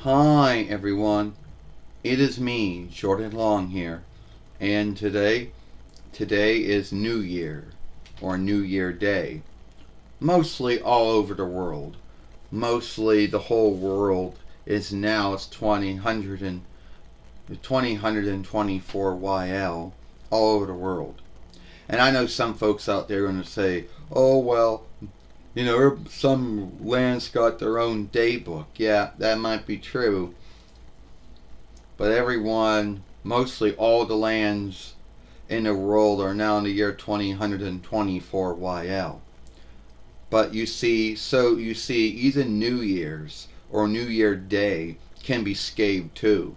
Hi everyone, it is me, Short and Long here, and today is New Year, or New Year Day, mostly all over the world. Mostly the whole world is now, it's 2024 YL, all over the world. And I know some folks out there are going to say, oh well, some lands got their own day book. Yeah, that might be true, but everyone, mostly all the lands in the world, are now in the year 2024 YL. But you see, even New Year's or New Year Day can be scathed too.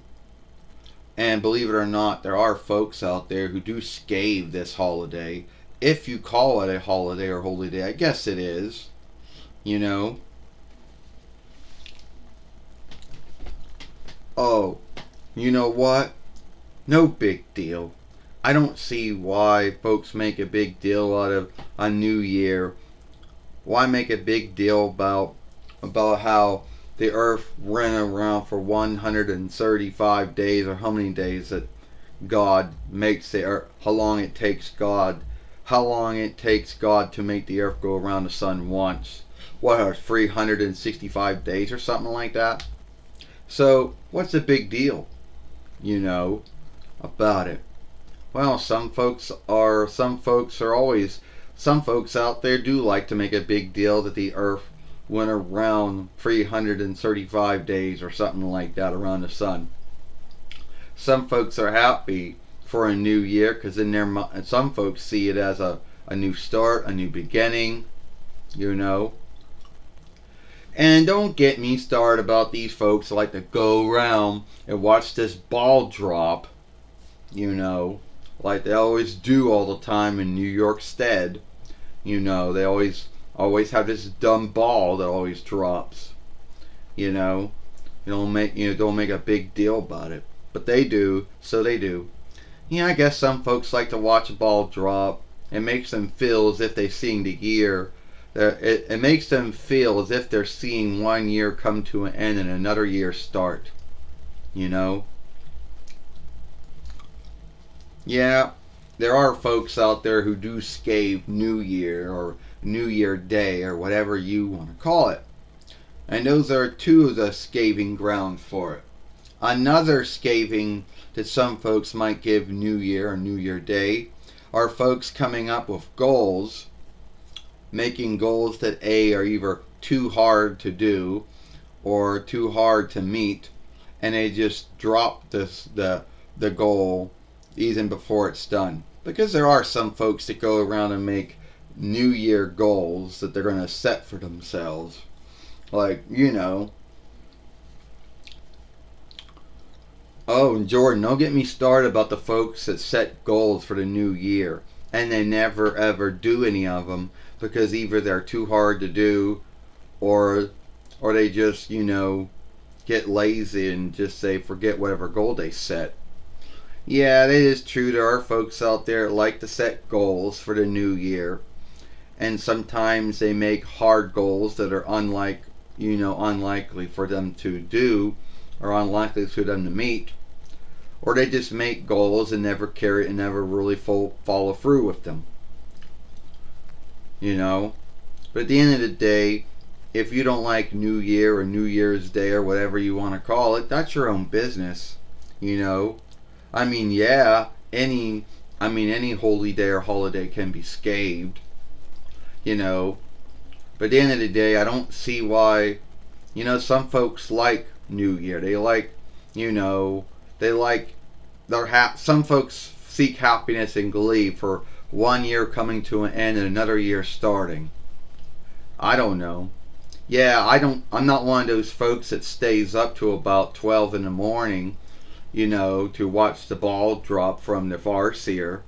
And believe it or not, there are folks out there who do scathe this holiday. If you call it a holiday or holy day, I guess it is. You know. Oh, you know what? No big deal. I don't see why folks make a big deal out of a new year. Why make a big deal about how the earth ran around for 135 days, or how many days that God makes the earth, how long it takes God to make the earth go around the sun once. What are 365 days or something like that? So, what's the big deal, you know, about it? Well, some folks out there do like to make a big deal that the earth went around 335 days or something like that around the sun. Some folks are happy for a new year because some folks see it as a new start, a new beginning, you know. And don't get me started about these folks that like to go around and watch this ball drop, you know, like they always do all the time in New York Stead. You know, they always have this dumb ball that always drops. You know, don't make a big deal about it, but they do, so they do. I guess some folks like to watch a ball drop. It makes them feel as if they're seeing the year. It makes them feel as if they're seeing one year come to an end and another year start. You know. Yeah, there are folks out there who do scathe New Year or New Year Day or whatever you want to call it. And those are two of the scathing grounds for it. Another scathing that some folks might give New Year or New Year Day are folks coming up with goals, making goals that are either too hard to do or too hard to meet, and they just drop the goal even before it's done. Because there are some folks that go around and make New Year goals that they're going to set for themselves. Like, oh, and Jordan, don't get me started about the folks that set goals for the new year and they never ever do any of them because either they're too hard to do or they just, get lazy and just say forget whatever goal they set. Yeah, it is true. There are folks out there that like to set goals for the new year, and sometimes they make hard goals that are unlikely for them to do, or unlikely for them to meet, or they just make goals and never really follow through with them. But at the end of the day, if you don't like New Year or New Year's Day or whatever you want to call it, that's your own business. I mean, yeah, any holy day or holiday can be scathed, But at the end of the day, I don't see why, some folks like New Year. They like, some folks seek happiness and glee for one year coming to an end and another year starting. I don't know. Yeah, I'm not one of those folks that stays up to about 12 in the morning, to watch the ball drop from the farseer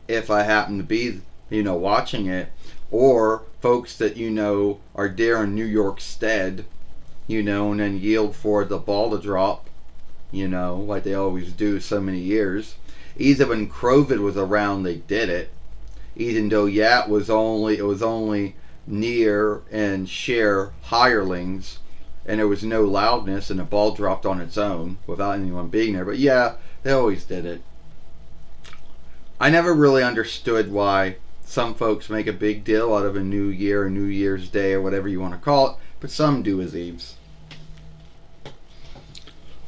if I happen to be, watching it. Or folks that, are there in New York Stead, and then yield for the ball to drop, like they always do so many years. Even when COVID was around, they did it. Even though, yeah, it was only near and share hirelings, and there was no loudness and the ball dropped on its own without anyone being there. But yeah, they always did it. I never really understood why some folks make a big deal out of a New Year or New Year's Day or whatever you want to call it, but some do as Eves.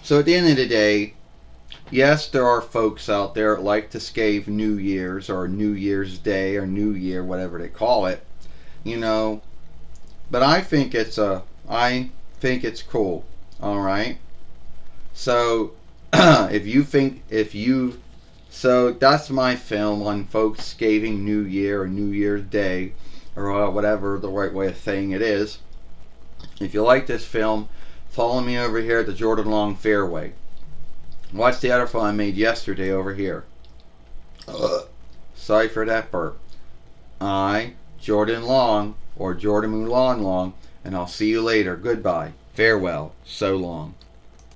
So at the end of the day, yes, there are folks out there that like to scave New Year's or New Year's Day or New Year, whatever they call it, you know. But I think it's cool. All right. So so that's my film on folks scaving New Year or New Year's Day or whatever the right way of saying it is. If you like this film, follow me over here at the Jordan Long Fairway. Watch the other film I made yesterday over here. Sorry for that burp. Jordan Long, or Jordan Mulan Long, and I'll see you later. Goodbye. Farewell. So long.